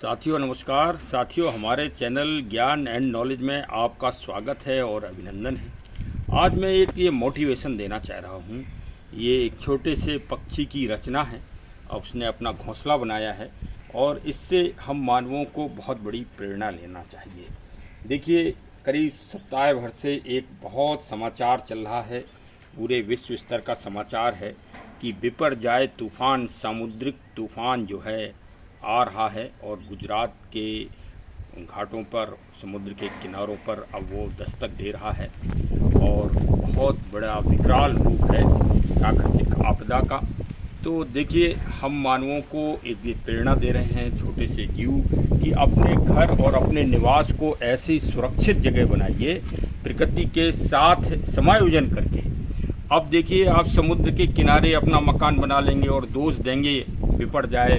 साथियों नमस्कार। साथियों, हमारे चैनल ज्ञान एंड नॉलेज में आपका स्वागत है और अभिनंदन है। आज मैं ये मोटिवेशन देना चाह रहा हूँ। ये एक छोटे से पक्षी की रचना है। अब उसने अपना घोंसला बनाया है और इससे हम मानवों को बहुत बड़ी प्रेरणा लेना चाहिए। देखिए, करीब सप्ताह भर से एक बहुत समाचार चल रहा है, पूरे विश्व स्तर का समाचार है कि बिपरजॉय तूफ़ान, सामुद्रिक तूफ़ान जो है आ रहा है और गुजरात के घाटों पर, समुद्र के किनारों पर अब वो दस्तक दे रहा है और बहुत बड़ा विकराल रूप है प्राकृतिक आपदा का। तो देखिए, हम मानवों को एक ये प्रेरणा दे रहे हैं, छोटे से जीव, कि अपने घर और अपने निवास को ऐसी सुरक्षित जगह बनाइए प्रकृति के साथ समायोजन करके। अब देखिए, आप समुद्र के किनारे अपना मकान बना लेंगे और दोष देंगे बिपरजॉय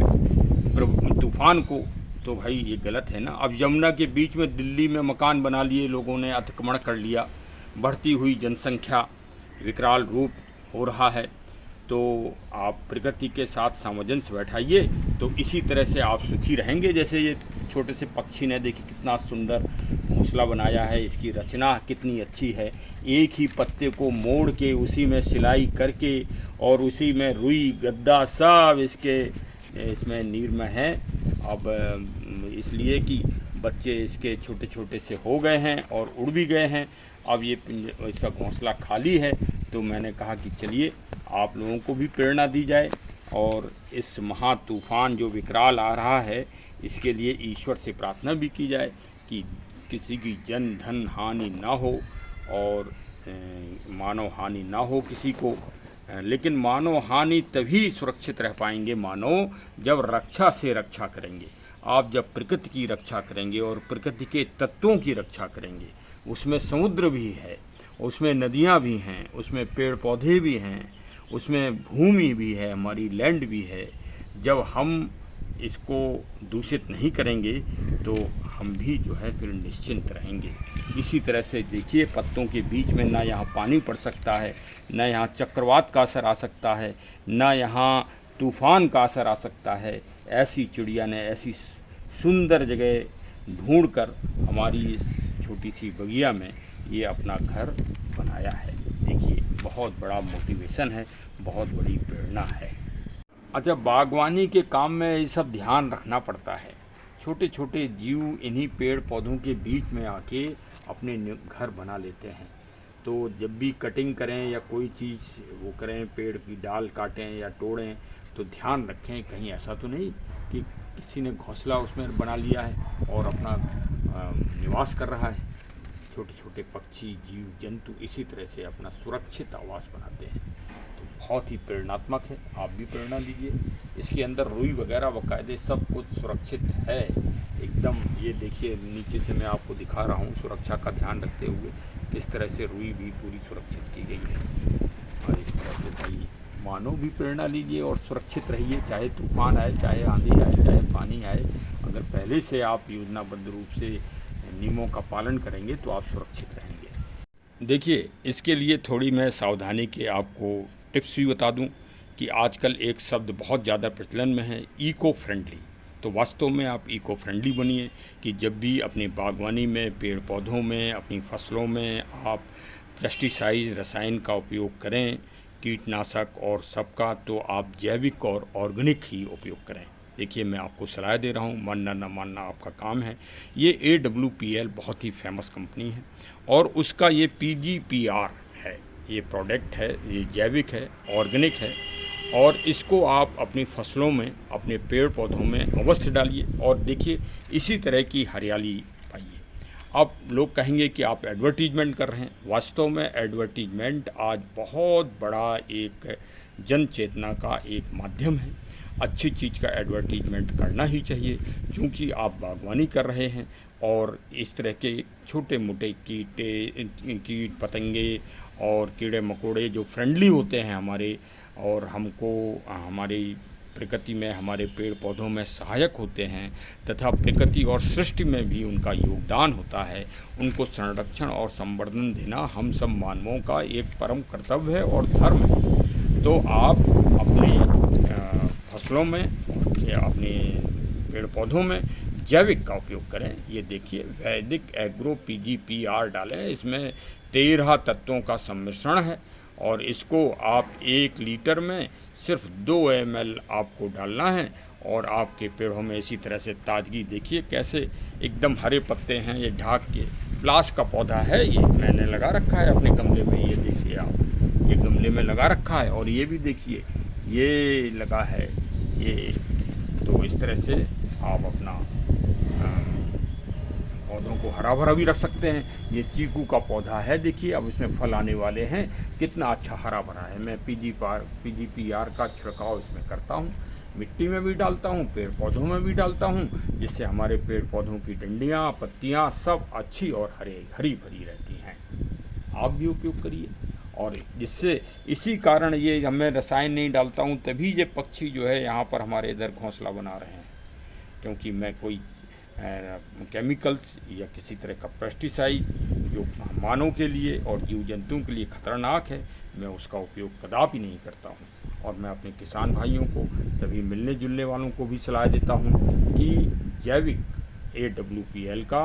तूफ़ान को, तो भाई ये गलत है ना। अब यमुना के बीच में दिल्ली में मकान बना लिए लोगों ने, अतिक्रमण कर लिया, बढ़ती हुई जनसंख्या, विकराल रूप हो रहा है। तो आप प्रकृति के साथ सामंजस्य बैठाइए, तो इसी तरह से आप सुखी रहेंगे। जैसे ये छोटे से पक्षी ने, देखिए कितना सुंदर घोंसला बनाया है, इसकी रचना कितनी अच्छी है। एक ही पत्ते को मोड़ के उसी में सिलाई करके और उसी में रुई गद्दा सब इसमें नीर में है। अब इसलिए कि बच्चे इसके छोटे छोटे से हो गए हैं और उड़ भी गए हैं। अब ये इसका घोंसला खाली है, तो मैंने कहा कि चलिए आप लोगों को भी प्रेरणा दी जाए और इस महा तूफ़ान जो विकराल आ रहा है, इसके लिए ईश्वर से प्रार्थना भी की जाए कि किसी की जन धन हानि ना हो और मानव हानि ना हो किसी को। लेकिन मानव हानि तभी सुरक्षित रह पाएंगे मानव, जब रक्षा से रक्षा करेंगे। आप जब प्रकृति की रक्षा करेंगे और प्रकृति के तत्वों की रक्षा करेंगे, उसमें समुद्र भी है, उसमें नदियाँ भी हैं, उसमें पेड़ पौधे भी हैं, उसमें भूमि भी है, हमारी लैंड भी है। जब हम इसको दूषित नहीं करेंगे तो हम भी जो है फिर निश्चिंत रहेंगे। इसी तरह से देखिए, पत्तों के बीच में ना यहाँ पानी पड़ सकता है, ना यहाँ चक्रवात का असर आ सकता है, ना यहाँ तूफ़ान का असर आ सकता है। ऐसी चिड़िया ने ऐसी सुंदर जगह ढूंढकर हमारी इस छोटी सी बगिया में ये अपना घर बनाया है। देखिए, बहुत बड़ा मोटिवेशन है, बहुत बड़ी प्रेरणा है। अच्छा, बागवानी के काम में ये सब ध्यान रखना पड़ता है। छोटे छोटे जीव इन्हीं पेड़ पौधों के बीच में आके अपने घर बना लेते हैं। तो जब भी कटिंग करें या कोई चीज़ वो करें, पेड़ की डाल काटें या तोड़ें, तो ध्यान रखें कहीं ऐसा तो नहीं कि किसी ने घोंसला उसमें बना लिया है और अपना निवास कर रहा है। छोटे छोटे पक्षी, जीव जंतु इसी तरह से अपना सुरक्षित आवास बनाते हैं। तो बहुत ही प्रेरणात्मक है, आप भी प्रेरणा लीजिए। इसके अंदर रुई वगैरह बाकायदे सब कुछ सुरक्षित है एकदम। ये देखिए, नीचे से मैं आपको दिखा रहा हूँ, सुरक्षा का ध्यान रखते हुए इस तरह से रुई भी पूरी सुरक्षित की गई है। और इस तरह से भाई मानव भी प्रेरणा लीजिए और सुरक्षित रहिए, चाहे तूफान आए, चाहे आंधी आए, चाहे पानी आए। अगर पहले से आप योजनाबद्ध रूप से नियमों का पालन करेंगे तो आप सुरक्षित रहेंगे। देखिए, इसके लिए थोड़ी मैं सावधानी के आपको टिप्स भी बता दूं कि आजकल एक शब्द बहुत ज़्यादा प्रचलन में है, इको फ्रेंडली। तो वास्तव में आप इको फ्रेंडली बनिए कि जब भी अपनी बागवानी में, पेड़ पौधों में, अपनी फसलों में आप पेस्टिसाइड, रसायन का उपयोग करें, कीटनाशक और सबका, तो आप जैविक और ऑर्गेनिक ही उपयोग करें। देखिए, मैं आपको सलाह दे रहा हूँ, मानना ना मानना आपका काम है। ये AWPL बहुत ही फेमस कंपनी है और उसका ये PGPR है, ये प्रोडक्ट है, ये जैविक है, ऑर्गेनिक है और इसको आप अपनी फसलों में, अपने पेड़ पौधों में अवश्य डालिए और देखिए इसी तरह की हरियाली पाइए। अब लोग कहेंगे कि आप एडवर्टीजमेंट कर रहे हैं। वास्तव में एडवर्टीजमेंट आज बहुत बड़ा एक जन चेतना का एक माध्यम है। अच्छी चीज़ का एडवर्टीजमेंट करना ही चाहिए, क्योंकि आप बागवानी कर रहे हैं और इस तरह के छोटे मोटे कीट पतंगे और कीड़े मकोड़े जो फ्रेंडली होते हैं हमारे, और हमको हमारी प्रकृति में, हमारे पेड़ पौधों में सहायक होते हैं तथा प्रकृति और सृष्टि में भी उनका योगदान होता है, उनको संरक्षण और संवर्धन देना हम सब मानवों का एक परम कर्तव्य है और धर्म है। तो आप अपने फसलों में, अपने पेड़ पौधों में जैविक का उपयोग करें। ये देखिए वैदिक एग्रो PGPR डालें, इसमें 13 तत्वों का सम्मिश्रण है और इसको आप 1 लीटर में सिर्फ 2 ml आपको डालना है और आपके पेड़ों में इसी तरह से ताजगी देखिए कैसे एकदम हरे पत्ते हैं। ये ढाक के फ्लास्क का पौधा है, ये मैंने लगा रखा है अपने गमले में, ये देखिए आप, ये गमले में लगा रखा है और ये भी देखिए ये लगा है ये। तो इस तरह से आप अपना पौधों को हरा भरा भी रख सकते हैं। ये चीकू का पौधा है, देखिए अब इसमें फल आने वाले हैं, कितना अच्छा हरा भरा है। मैं PGPR का छिड़काव इसमें करता हूँ, मिट्टी में भी डालता हूँ, पेड़ पौधों में भी डालता हूँ, जिससे हमारे पेड़ पौधों की डंडियाँ पत्तियाँ सब अच्छी और हरी भरी रहती हैं। आप भी उपयोग करिए और जिससे इसी कारण ये मैं रसायन नहीं डालता हूँ, तभी ये पक्षी जो है यहाँ पर हमारे इधर घोंसला बना रहे हैं, क्योंकि मैं कोई केमिकल्स या किसी तरह का पेस्टिसाइड जो मानव के लिए और जीव जंतुओं के लिए खतरनाक है, मैं उसका उपयोग कदापि नहीं करता हूँ। और मैं अपने किसान भाइयों को, सभी मिलने जुलने वालों को भी सलाह देता हूँ कि जैविक AWPL का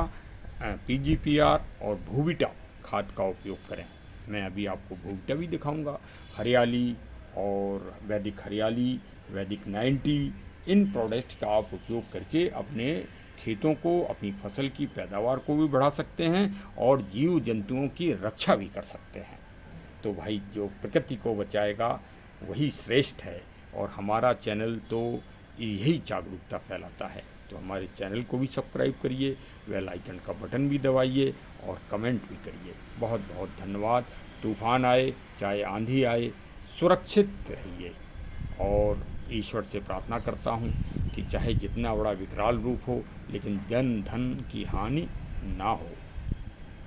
PGPR और भूविटा खाद का उपयोग करें। मैं अभी आपको भूविटा भी दिखाऊंगा, हरियाली और वैदिक हरियाली, वैदिक 90, इन प्रोडक्ट का आप उपयोग करके अपने खेतों को, अपनी फसल की पैदावार को भी बढ़ा सकते हैं और जीव जंतुओं की रक्षा भी कर सकते हैं। तो भाई जो प्रकृति को बचाएगा वही श्रेष्ठ है और हमारा चैनल तो यही जागरूकता फैलाता है। तो हमारे चैनल को भी सब्सक्राइब करिए, बेल आइकन का बटन भी दबाइए और कमेंट भी करिए। बहुत बहुत धन्यवाद। तूफान आए चाहे आंधी आए, सुरक्षित रहिए और ईश्वर से प्रार्थना करता हूँ कि चाहे जितना बड़ा विकराल रूप हो, लेकिन जन धन की हानि ना हो।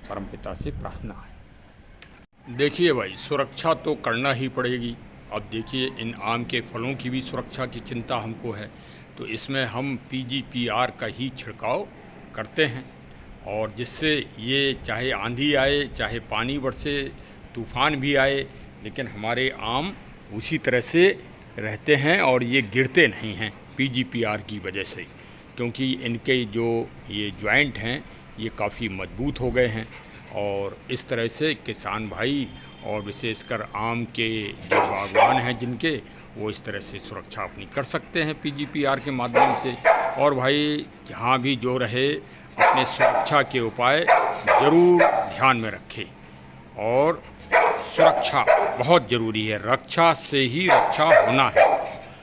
परमपिता से प्रार्थना है। देखिए भाई, सुरक्षा तो करना ही पड़ेगी। अब देखिए इन आम के फलों की भी सुरक्षा की चिंता हमको है, तो इसमें हम PGPR का ही छिड़काव करते हैं और जिससे ये चाहे आंधी आए, चाहे पानी बरसे, तूफान भी आए, लेकिन हमारे आम उसी तरह से रहते हैं और ये गिरते नहीं हैं PGPR की वजह से, क्योंकि इनके जो ये जॉइंट हैं ये काफ़ी मजबूत हो गए हैं। और इस तरह से किसान भाई और विशेषकर आम के जो बागवान हैं जिनके, वो इस तरह से सुरक्षा अपनी कर सकते हैं PGPR के माध्यम से। और भाई जहाँ भी जो रहे अपने सुरक्षा के उपाय ज़रूर ध्यान में रखें और सुरक्षा बहुत ज़रूरी है, रक्षा से ही रक्षा होना है,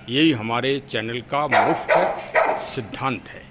यही हमारे चैनल का मुख्य सिद्धांत है।